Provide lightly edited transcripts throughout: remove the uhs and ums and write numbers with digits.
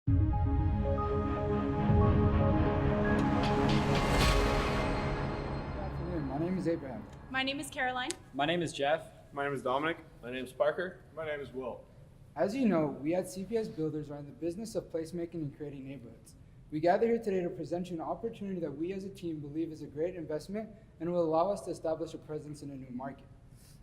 My name is Abraham. My name is Caroline. My name is Jeff. My name is Dominic. My name is Parker. My name is Will. As you know, we at CPS Builders are in the business of placemaking and creating neighborhoods. We gather here today to present you an opportunity that we as a team believe is a great investment and will allow us to establish a presence in a new market.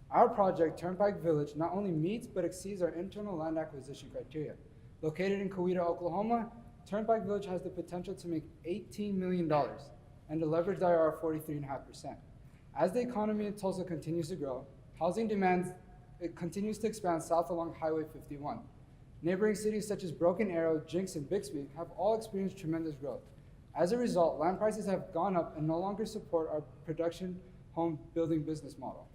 Our project, Turnpike Village, not only meets but exceeds our internal land acquisition criteria. Located in Coweta, Oklahoma, Turnpike Village has the potential to make $18 million and a leveraged IRR of 43.5%. As the economy in Tulsa continues to grow, housing demand continues to expand south along Highway 51. Neighboring cities such as Broken Arrow, Jinx, and Bixby have all experienced tremendous growth. As a result, land prices have gone up and no longer support our production home building business model.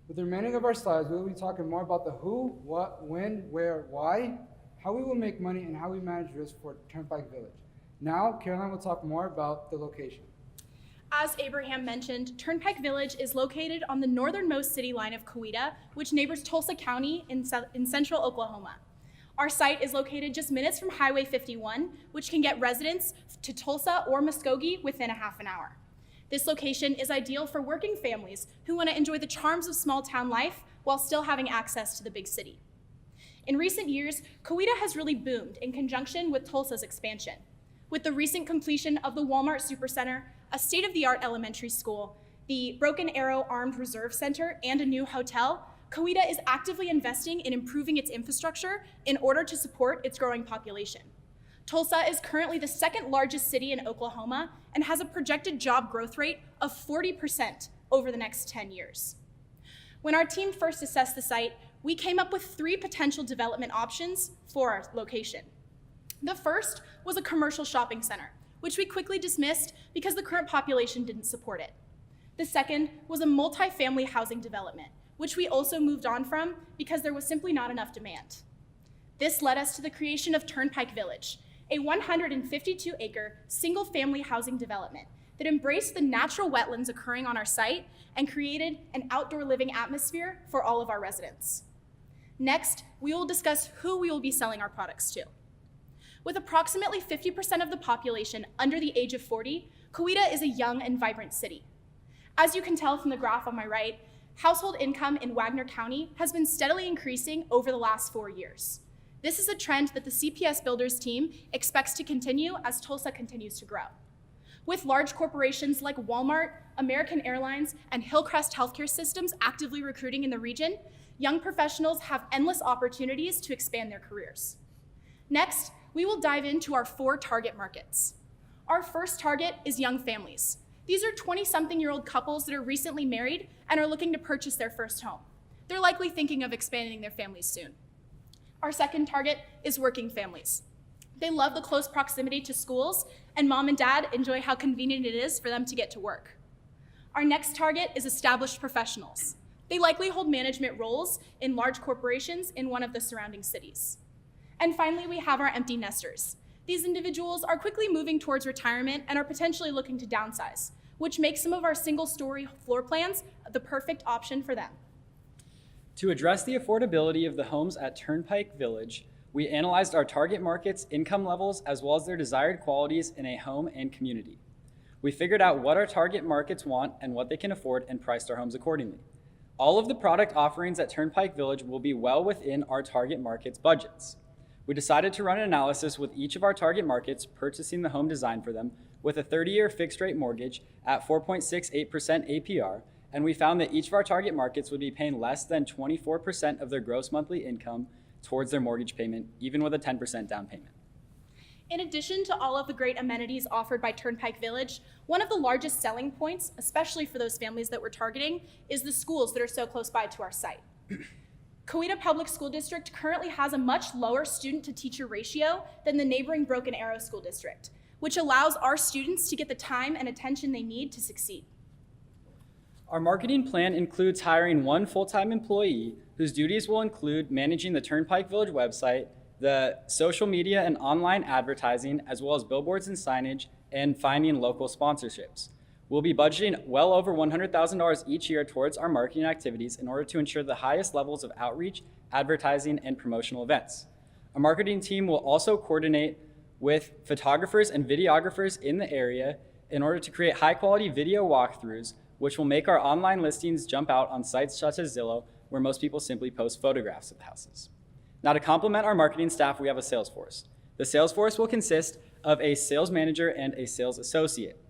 With the remaining of our slides, we will be talking more about the who, what, when, where, why, how we will make money, and how we manage risk for Turnpike Village. Now, Caroline will talk more about the location. As Abraham mentioned, Turnpike Village is located on the northernmost city line of Coweta, which neighbors Tulsa County in central Oklahoma. Our site is located just minutes from Highway 51, which can get residents to Tulsa or Muskogee within a half an hour. This location is ideal for working families who want to enjoy the charms of small town life while still having access to the big city. In recent years, Coweta has really boomed in conjunction with Tulsa's expansion. With the recent completion of the Walmart Supercenter, a state-of-the-art elementary school, the Broken Arrow Armed Reserve Center, and a new hotel, Coweta is actively investing in improving its infrastructure in order to support its growing population. Tulsa is currently the second largest city in Oklahoma and has a projected job growth rate of 40% over the next 10 years. When our team first assessed the site, we came up with 3 potential development options for our location. The first was a commercial shopping center, which we quickly dismissed because the current population didn't support it. The second was a multi-family housing development, which we also moved on from because there was simply not enough demand. This led us to the creation of Turnpike Village, a 152-acre single-family housing development that embraced the natural wetlands occurring on our site and created an outdoor living atmosphere for all of our residents. Next, we will discuss who we will be selling our products to. With approximately 50% of the population under the age of 40, Coweta is a young and vibrant city. As you can tell from the graph on my right, household income in Wagner County has been steadily increasing over the last 4 years. This is a trend that the CPS Builders team expects to continue as Tulsa continues to grow. With large corporations like Walmart, American Airlines, and Hillcrest Healthcare Systems actively recruiting in the region, young professionals have endless opportunities to expand their careers. Next, we will dive into our 4 target markets. Our first target is young families. These are 20-something-year-old couples that are recently married and are looking to purchase their first home. They're likely thinking of expanding their families soon. Our second target is working families. They love the close proximity to schools, and mom and dad enjoy how convenient it is for them to get to work. Our next target is established professionals. They likely hold management roles in large corporations in one of the surrounding cities. And finally, we have our empty nesters. These individuals are quickly moving towards retirement and are potentially looking to downsize, which makes some of our single-story floor plans the perfect option for them. To address the affordability of the homes at Turnpike Village, we analyzed our target markets' income levels as well as their desired qualities in a home and community. We figured out what our target markets want and what they can afford and priced our homes accordingly. All of the product offerings at Turnpike Village will be well within our target markets' budgets. We decided to run an analysis with each of our target markets, purchasing the home designed for them with a 30-year fixed-rate mortgage at 4.68% APR, and we found that each of our target markets would be paying less than 24% of their gross monthly income towards their mortgage payment, even with a 10% down payment. In addition to all of the great amenities offered by Turnpike Village, one of the largest selling points, especially for those families that we're targeting, is the schools that are so close by to our site. Coweta Public School District currently has a much lower student-to-teacher ratio than the neighboring Broken Arrow School District, which allows our students to get the time and attention they need to succeed. Our marketing plan includes hiring 1 full-time employee whose duties will include managing the Turnpike Village website, the social media and online advertising, as well as billboards and signage, and finding local sponsorships. We'll be budgeting well over $100,000 each year towards our marketing activities in order to ensure the highest levels of outreach, advertising, and promotional events. Our marketing team will also coordinate with photographers and videographers in the area in order to create high-quality video walkthroughs, which will make our online listings jump out on sites such as Zillow, where most people simply post photographs of the houses. Now, to complement our marketing staff, we have a Salesforce. The Salesforce will consist of a sales manager and a sales associate.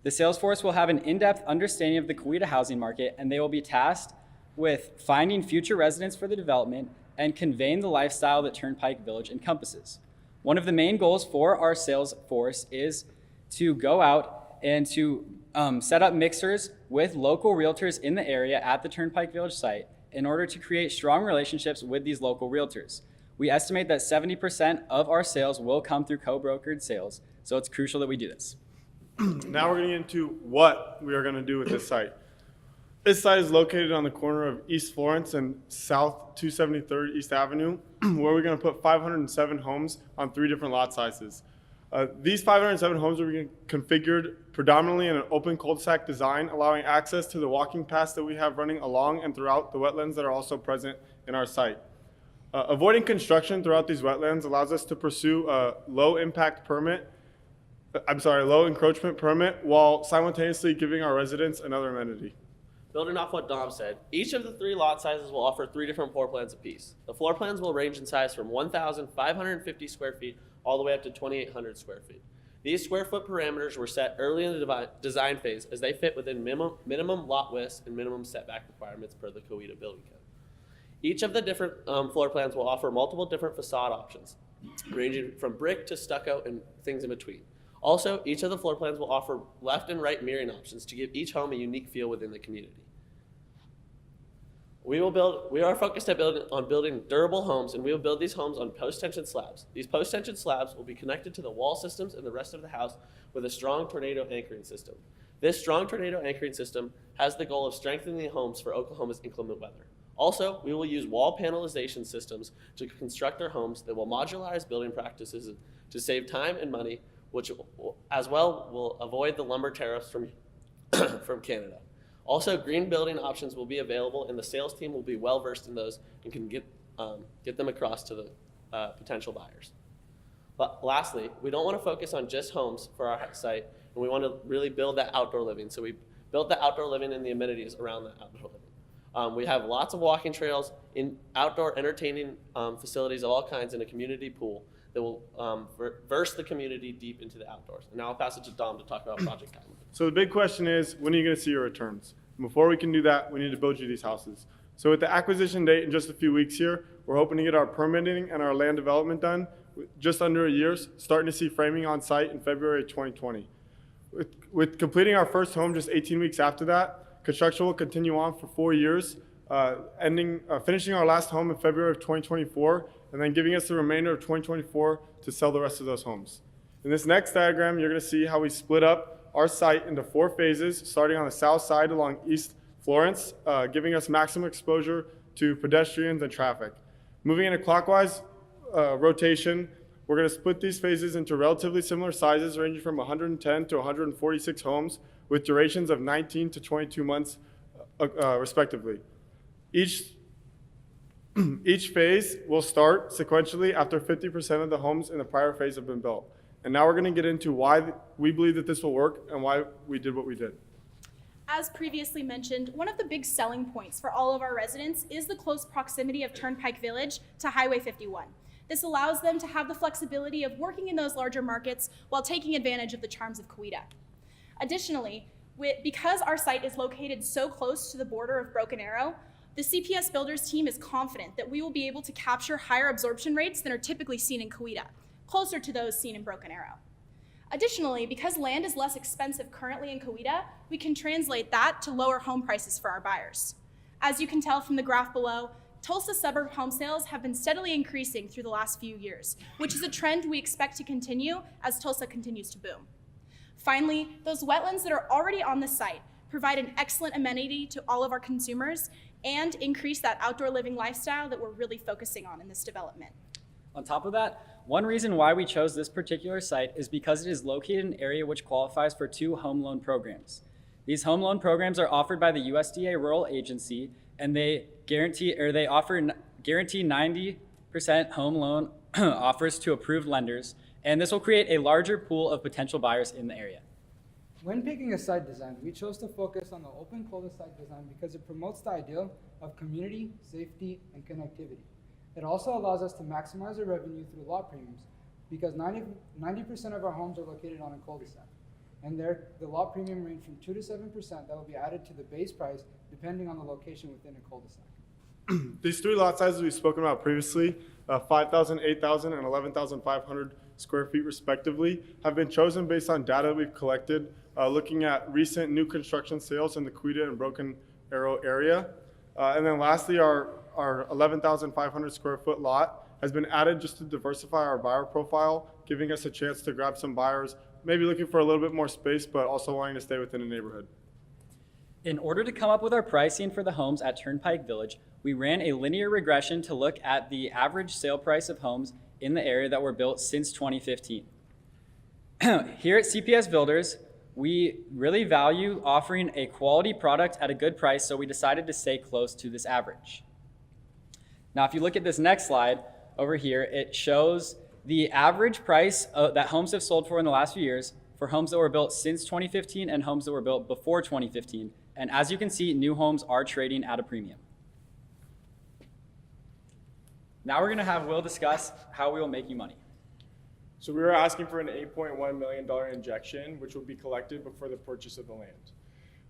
The Salesforce will have an in-depth understanding of the Coweta housing market, and they will be tasked with finding future residents for the development and conveying the lifestyle that Turnpike Village encompasses. One of the main goals for our sales force is to go out and to set up mixers with local realtors in the area at the Turnpike Village site in order to create strong relationships with these local realtors. We estimate that 70% of our sales will come through co-brokered sales, so it's crucial that we do this. Now we're going to get into what we are going to do with this site. This site is located on the corner of East Florence and South 273rd East Avenue, where we're going to put 507 homes on 3 different lot sizes. These 507 homes are being configured predominantly in an open cul-de-sac design, allowing access to the walking paths that we have running along and throughout the wetlands that are also present in our site. Avoiding construction throughout these wetlands allows us to pursue a low encroachment permit while simultaneously giving our residents another amenity. Building off what Dom said, each of the 3 lot sizes will offer 3 different floor plans apiece. The floor plans will range in size from 1,550 square feet all the way up to 2,800 square feet. These square foot parameters were set early in the design phase as they fit within minimum lot widths and minimum setback requirements per the Coweta Building Code. Each of the different floor plans will offer multiple different facade options, ranging from brick to stucco and things in between. Also, each of the floor plans will offer left and right mirroring options to give each home a unique feel within the community. We are focused on building durable homes, and we will build these homes on post-tension slabs. These post-tension slabs will be connected to the wall systems and the rest of the house with a strong tornado anchoring system. This strong tornado anchoring system has the goal of strengthening the homes for Oklahoma's inclement weather. Also, we will use wall panelization systems to construct our homes that will modularize building practices to save time and money, which as well will avoid the lumber tariffs from Canada. Also, green building options will be available, and the sales team will be well versed in those and can get them across to the potential buyers. But lastly, we don't want to focus on just homes for our site, and we want to really build that outdoor living. So we built the outdoor living and the amenities around the outdoor living. We have lots of walking trails, in outdoor entertaining facilities of all kinds, and a community pool that will verse the community deep into the outdoors. And now I'll pass it to Dom to talk about project timeline. So the big question is, when are you going to see your returns? And before we can do that, we need to build you these houses. So with the acquisition date in just a few weeks here, we're hoping to get our permitting and our land development done just under a year, starting to see framing on site in February 2020. With completing our first home just 18 weeks after that, construction will continue on for 4 years, finishing our last home in February of 2024, and then giving us the remainder of 2024 to sell the rest of those homes. In this next diagram, you're going to see how we split up our site into 4 phases, starting on the south side along East Florence, giving us maximum exposure to pedestrians and traffic. Moving in a clockwise rotation, we're going to split these phases into relatively similar sizes, ranging from 110 to 146 homes, with durations of 19 to 22 months, respectively. Each phase will start sequentially after 50% of the homes in the prior phase have been built. And now we're going to get into why we believe that this will work and why we did what we did. As previously mentioned, one of the big selling points for all of our residents is the close proximity of Turnpike Village to Highway 51. This allows them to have the flexibility of working in those larger markets while taking advantage of the charms of Coweta. Additionally, because our site is located so close to the border of Broken Arrow, the CPS Builders team is confident that we will be able to capture higher absorption rates than are typically seen in Coweta, closer to those seen in Broken Arrow. Additionally, because land is less expensive currently in Coweta, we can translate that to lower home prices for our buyers. As you can tell from the graph below, Tulsa suburb home sales have been steadily increasing through the last few years, which is a trend we expect to continue as Tulsa continues to boom. Finally, those wetlands that are already on the site provide an excellent amenity to all of our consumers and increase that outdoor living lifestyle that we're really focusing on in this development. On top of that, one reason why we chose this particular site is because it is located in an area which qualifies for 2 home loan programs. These home loan programs are offered by the USDA Rural Agency, and they offer guarantee 90% home loan offers to approved lenders, and this will create a larger pool of potential buyers in the area. When picking a site design, we chose to focus on the open cul-de-sac design because it promotes the ideal of community, safety, and connectivity. It also allows us to maximize our revenue through lot premiums because 90% of our homes are located on a cul-de-sac. And there, the lot premium range from 2 to 7% that will be added to the base price depending on the location within a cul-de-sac. These three lot sizes we've spoken about previously, 5,000, 8,000, and 11,500 square feet respectively, have been chosen based on data we've collected looking at recent new construction sales in the Coweta and Broken Arrow area. And then lastly, our 11,500 square foot lot has been added just to diversify our buyer profile, giving us a chance to grab some buyers, maybe looking for a little bit more space, but also wanting to stay within a neighborhood. In order to come up with our pricing for the homes at Turnpike Village, we ran a linear regression to look at the average sale price of homes in the area that were built since 2015. Here at CPS Builders, we really value offering a quality product at a good price, so we decided to stay close to this average. Now, if you look at this next slide over here, it shows the average price that homes have sold for in the last few years for homes that were built since 2015 and homes that were built before 2015. And as you can see, new homes are trading at a premium. Now we're going to have Will discuss how we will make you money. So we were asking for an $8.1 million injection, which will be collected before the purchase of the land.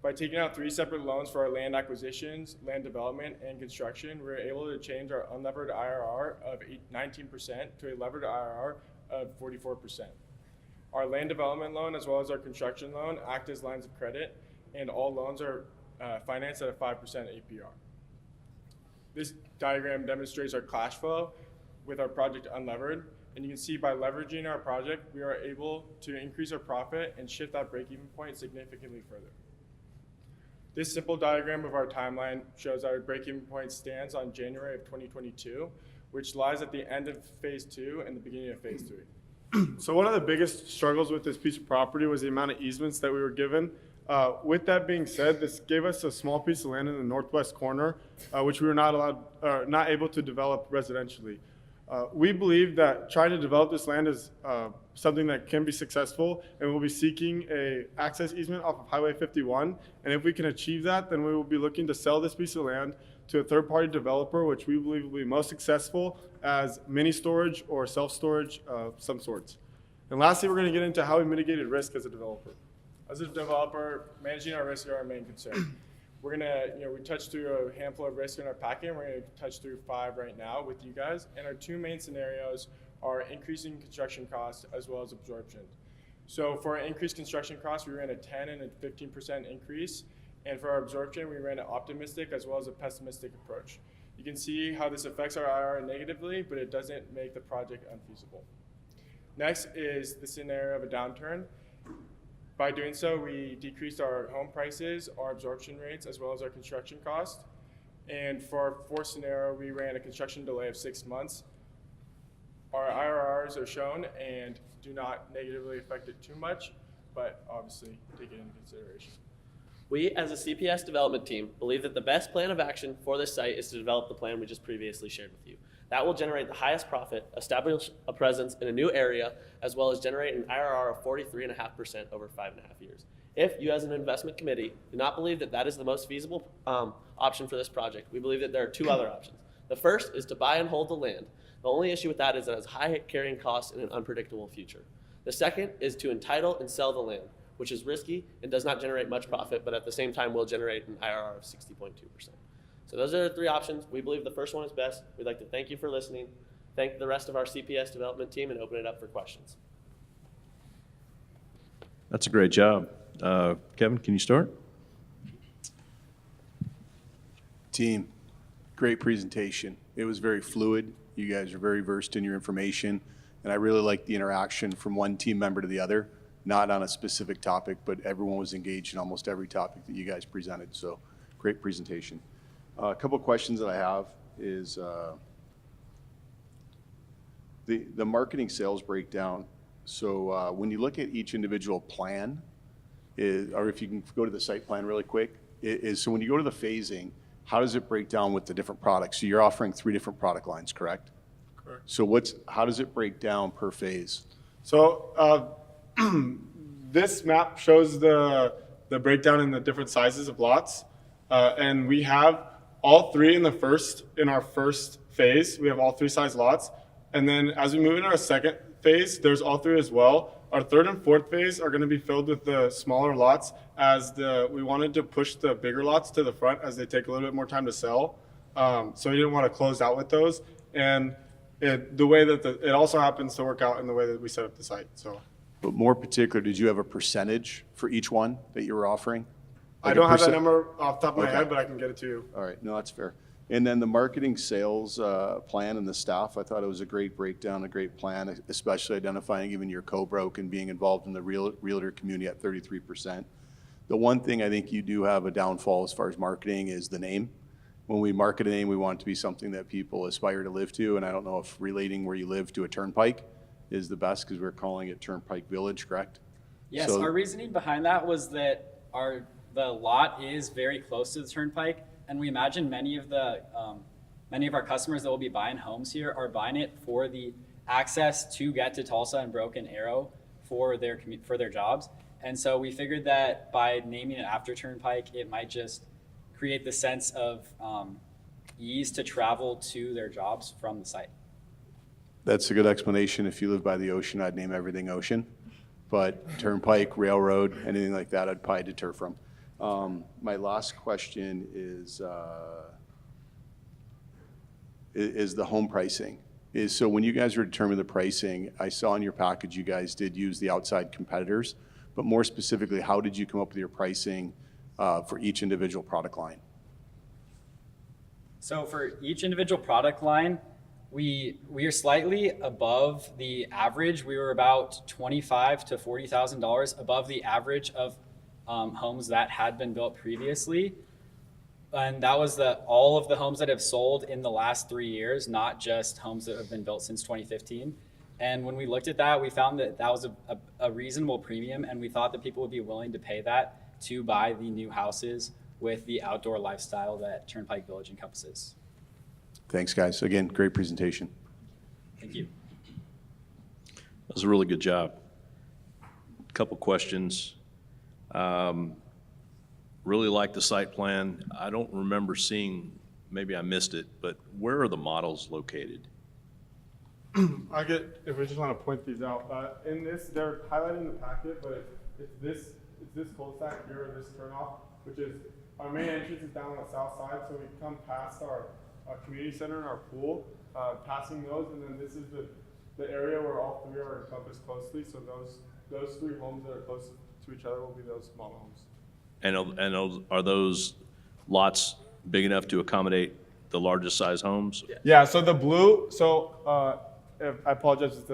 By taking out 3 separate loans for our land acquisitions, land development, and construction, we were able to change our unlevered IRR of 19% to a levered IRR of 44%. Our land development loan, as well as our construction loan, act as lines of credit, and all loans are financed at a 5% APR. This diagram demonstrates our cash flow with our project unlevered, and you can see by leveraging our project, we are able to increase our profit and shift that break-even point significantly further. This simple diagram of our timeline shows our break-even point stands on January of 2022, which lies at the end of phase 2 and the beginning of phase 3. So one of the biggest struggles with this piece of property was the amount of easements that we were given. With that being said, this gave us a small piece of land in the northwest corner, which we were not able to develop residentially. We believe that trying to develop this land is something that can be successful, and we'll be seeking a access easement off of Highway 51. And if we can achieve that, then we will be looking to sell this piece of land to a third-party developer, which we believe will be most successful as mini storage or self-storage of some sorts. And lastly, we're going to get into how we mitigated risk as a developer. As a developer, managing our risk are our main concern. We're gonna, we touched through a handful of risks in our packet. We're gonna touch through 5 right now with you guys. And our 2 main scenarios are increasing construction costs as well as absorption. So for increased construction costs, we ran a 10 and a 15% increase. And for our absorption, we ran an optimistic as well as a pessimistic approach. You can see how this affects our IRR negatively, but it doesn't make the project unfeasible. Next is the scenario of a downturn. By doing so, we decreased our home prices, our absorption rates, as well as our construction costs. And for our 4th scenario, we ran a construction delay of 6 months. Our IRRs are shown and do not negatively affect it too much, but obviously take it into consideration. We, as a CPS development team, believe that the best plan of action for this site is to develop the plan we just previously shared with you. That will generate the highest profit, establish a presence in a new area, as well as generate an IRR of 43.5% over 5.5 years. If you, as an investment committee, do not believe that that is the most feasible option for this project, we believe that there are 2 other options. The first is to buy and hold the land. The only issue with that is that it has high carrying costs and an unpredictable future. The second is to entitle and sell the land, which is risky and does not generate much profit, but at the same time will generate an IRR of 60.2%. So those are the 3 options. We believe the first one is best. We'd like to thank you for listening, thank the rest of our CPS development team, and open it up for questions. That's a great job. Kevin, can you start? Team, great presentation. It was very fluid. You guys are very versed in your information, and I really liked the interaction from one team member to the other, not on a specific topic, but everyone was engaged in almost every topic that you guys presented. So great presentation. A couple of questions that I have is the marketing sales breakdown. So when you look at each individual plan, or if you can go to the site plan really quick, so when you go to the phasing, how does it break down with the different products? So you're offering 3 different product lines, correct? So how does it break down per phase? So this map shows the breakdown in the different sizes of lots. And we have all three in our first phase. We have all three size lots. And then as we move into our second phase, there's all three as well. Our third and fourth phase are going to be filled with the smaller lots we wanted to push the bigger lots to the front as they take a little bit more time to sell. So we didn't want to close out with those. And the way that it also happens to work out in the way that we set up the site. So, But more particular, did you have a percentage for each one that you were offering? I Like a don't have that percent- number off the top of my Okay. head, but I can get it to you. All right, no, that's fair. And then the marketing sales plan and the staff, I thought it was a great breakdown, a great plan, especially identifying even your co-broke and being involved in the realtor community at 33%. The one thing I think you do have a downfall as far as marketing is the name. When we market a name, we want it to be something that people aspire to live to, and I don't know if relating where you live to a turnpike is the best, because we're calling it Turnpike Village, correct? Yes, So- our reasoning behind that was that the lot is very close to the turnpike, and we imagine many of our customers that will be buying homes here are buying it for the access to get to Tulsa and Broken Arrow for their jobs. And so we figured that by naming it after Turnpike, it might just create the sense of ease to travel to their jobs from the site. That's a good explanation. If you live by the ocean, I'd name everything Ocean. But Turnpike, Railroad, anything like that, I'd probably deter from. My last question is the home pricing. So when you guys were determining the pricing, I saw in your package you guys did use the outside competitors, but more specifically, how did you come up with your pricing for each individual product line? So for each individual product line, we are slightly above the average. We were about $25,000 to $40,000 above the average of homes that had been built previously. And that was all of the homes that have sold in the last 3 years, not just homes that have been built since 2015. And when we looked at that, we found that was a reasonable premium, and we thought that people would be willing to pay that to buy the new houses with the outdoor lifestyle that Turnpike Village encompasses. Thanks, guys. Again, great presentation. Thank you. That was a really good job. Couple questions. Really like the site plan. I don't remember seeing, maybe I missed it, but where are the models located? If we just want to point these out, in this, they're highlighted in the packet, but it's this cul-de-sac here, this turnoff, which is, our main entrance is down on the south side, so we come past our community center and our pool, passing those, and then this is the area where all three are encompassed closely, so those three homes that are close to each other will be those model homes. And are those lots big enough to accommodate the largest size homes? Yeah, so the blue, I apologize if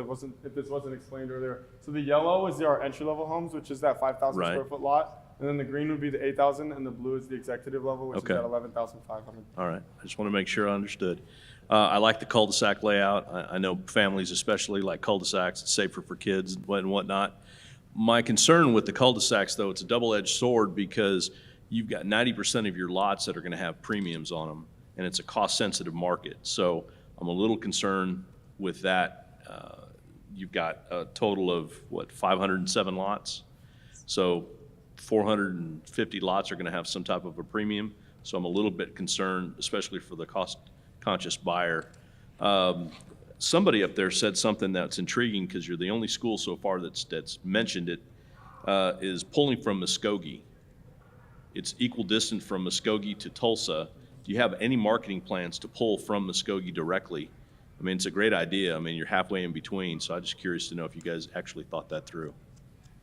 this wasn't explained earlier. So the yellow is our entry-level homes, which is that 5,000 Right. square foot lot. And then the green would be the 8,000, and the blue is the executive level, which Okay. is at 11,500. All right, I just want to make sure I understood. I like the cul-de-sac layout. I know families especially like cul-de-sacs. It's safer for kids and whatnot. My concern with the cul-de-sacs, though, it's a double-edged sword because you've got 90% of your lots that are going to have premiums on them, and it's a cost-sensitive market. So I'm a little concerned with that. You've got a total of, 507 lots? So 450 lots are going to have some type of a premium. So I'm a little bit concerned, especially for the cost-conscious buyer. Somebody up there said something that's intriguing because you're the only school so far that's mentioned it, is pulling from Muskogee. It's equal distance from Muskogee to Tulsa. Do you have any marketing plans to pull from Muskogee directly? I mean, it's a great idea. I mean, you're halfway in between, so I'm just curious to know if you guys actually thought that through.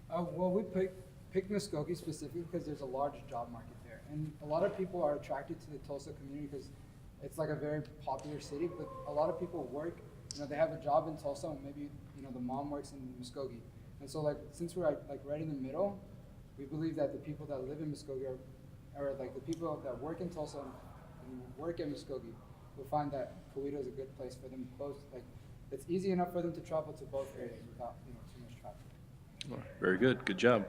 Well, we picked Muskogee specifically because there's a large job market there. And a lot of people are attracted to the Tulsa community because it's like a very popular city, but a lot of people work, they have a job in Tulsa, and maybe, the mom works in Muskogee. And so, since we're right in the middle, we believe that the people that live in Muskogee are the people that work in Tulsa and work in Muskogee will find that Coweta is a good place for them both. It's easy enough for them to travel to both areas without, too much traffic. Very good. Good job.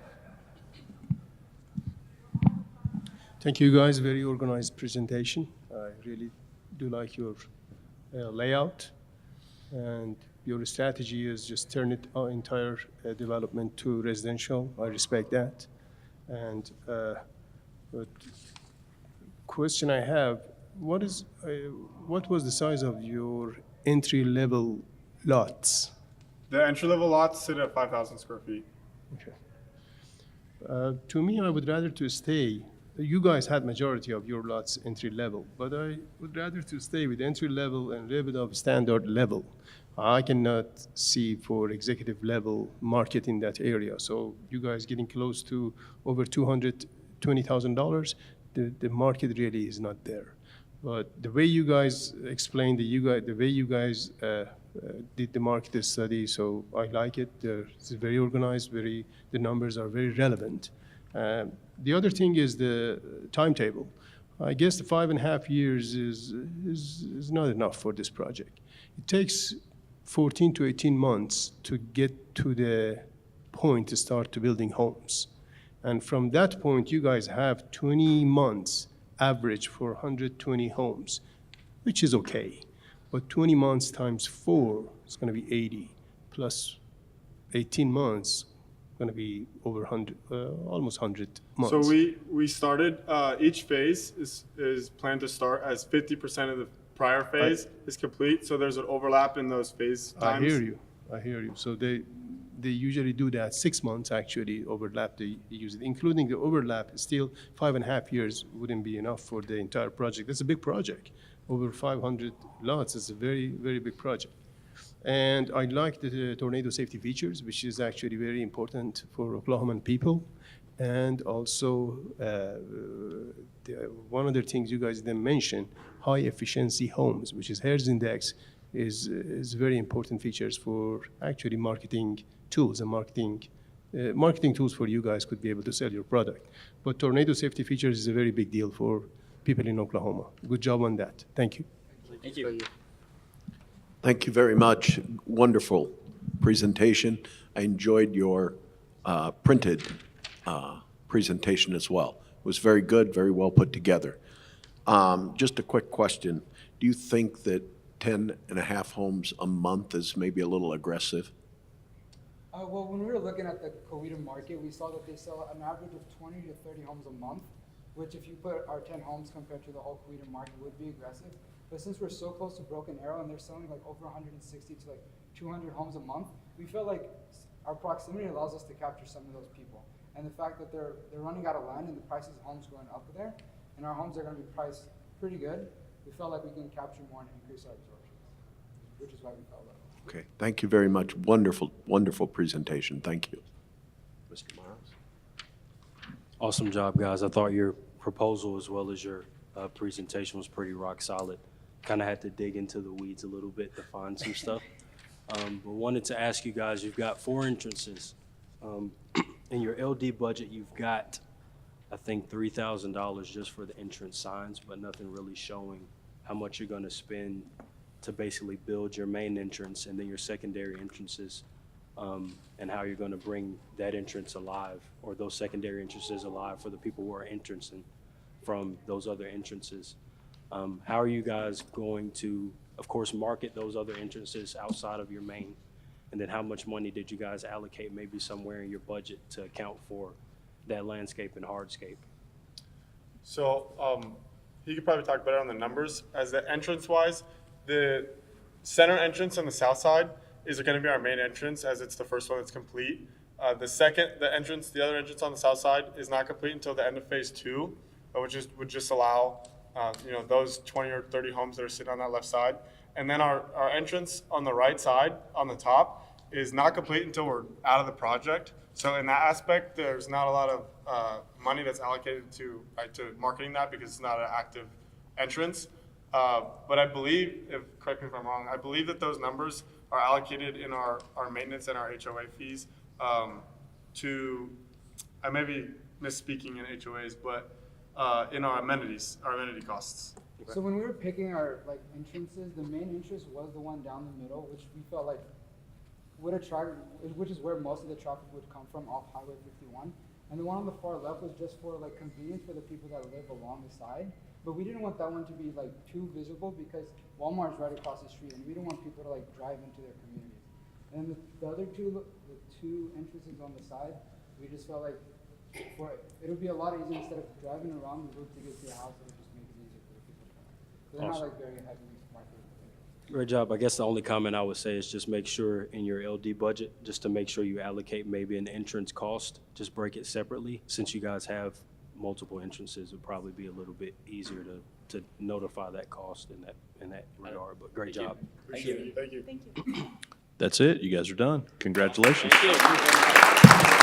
Thank you, guys. Very organized presentation. I really do like your layout. and your strategy is just turn it entire development to residential. I respect that. And but question I have, what was the size of your entry-level lots? The entry-level lots sit at 5,000 square feet. Okay. To me, I would rather to stay. You guys had majority of your lots entry level, but I would rather to stay with entry level and a little bit of standard level. I cannot see for executive level market in that area. So you guys getting close to over $220,000. The market really is not there. But the way you guys explained, the way you guys did the market study, so I like it. It's very organized. The numbers are very relevant. The other thing is the timetable. I guess the 5.5 years is not enough for this project. It takes 14 to 18 months to get to the point to start to building homes. And from that point, you guys have 20 months average for 120 homes, which is okay. But 20 months times 4 is going to be 80, plus 18 months, going to be over 100, almost 100 months. So we started, each phase is planned to start as 50% of the prior phase is complete. So there's an overlap in those phase times. I hear you. So they usually do that 6 months actually overlap. They use it, including the overlap. Still, 5.5 years wouldn't be enough for the entire project. That's a big project. Over 500 lots. It's a very, very big project. And I like the tornado safety features, which is actually very important for Oklahoman people. And also, one of the things you guys didn't mention, high efficiency homes, which is HERS index, is very important features for actually marketing tools and marketing tools for you guys could be able to sell your product. But tornado safety features is a very big deal for people in Oklahoma. Good job on that. Thank you. Thank you. Thank you very much. Wonderful presentation. I enjoyed your printed presentation as well. It was very good, very well put together. Just a quick question. Do you think that 10.5 homes a month is maybe a little aggressive? Well, when we were looking at the Coweta market, we saw that they sell an average of 20 to 30 homes a month, which if you put our 10 homes compared to the whole Coweta market would be aggressive. But since we're so close to Broken Arrow and they're selling like over 160 to like 200 homes a month, we feel like our proximity allows us to capture some of those people. And the fact that they're running out of land and the prices of homes going up there, and our homes are going to be priced pretty good, we felt like we can capture more and increase our absorptions, which is why we felt that. Okay, thank you very much. Wonderful, wonderful presentation. Thank you. Mr. Miles? Awesome job, guys. I thought your proposal as well as your presentation was pretty rock solid. Kind of had to dig into the weeds a little bit to find some stuff. But wanted to ask you guys, you've got 4 entrances. In your LD budget, you've got, I think, $3,000 just for the entrance signs, but nothing really showing how much you're going to spend to basically build your main entrance and then your secondary entrances, and how you're going to bring that entrance alive or those secondary entrances alive for the people who are entrancing from those other entrances. How are you guys going to, of course, market those other entrances outside of your main? And then how much money did you guys allocate maybe somewhere in your budget to account for that landscape and hardscape? So he could probably talk better on the numbers. As the entrance-wise, the center entrance on the south side is going to be our main entrance, as it's the first one that's complete. The other entrance on the south side is not complete until the end of phase 2, which would just allow those 20 or 30 homes that are sitting on that left side. And then our entrance on the right side, on the top, is not complete until we're out of the project. So in that aspect, there's not a lot of money that's allocated to marketing that because it's not an active entrance. But I believe, correct me if I'm wrong, I believe that those numbers are allocated in our maintenance and our HOA fees I may be misspeaking in HOAs, but in our amenity costs. So when we were picking our entrances, the main entrance was the one down the middle, which we felt like would attract, which is where most of the traffic would come from off Highway 51. And the one on the far left was just for convenience for the people that live along the side. But we didn't want that one to be like too visible because Walmart's right across the street and we don't want people to like drive into their communities. And the other two, the two entrances on the side, we just felt like it'll be a lot easier instead of driving around the route to get to your house, it'll just make it easier for the people to come in. So they're not like very heavily marketed. Great job. I guess the only comment I would say is just make sure in your LD budget, just to make sure you allocate maybe an entrance cost, just break it separately. Since you guys have multiple entrances, it'd probably be a little bit easier to notify that cost in that regard, but great job. Appreciate it. Thank you. Thank you. That's it. You guys are done. Congratulations. Thank you.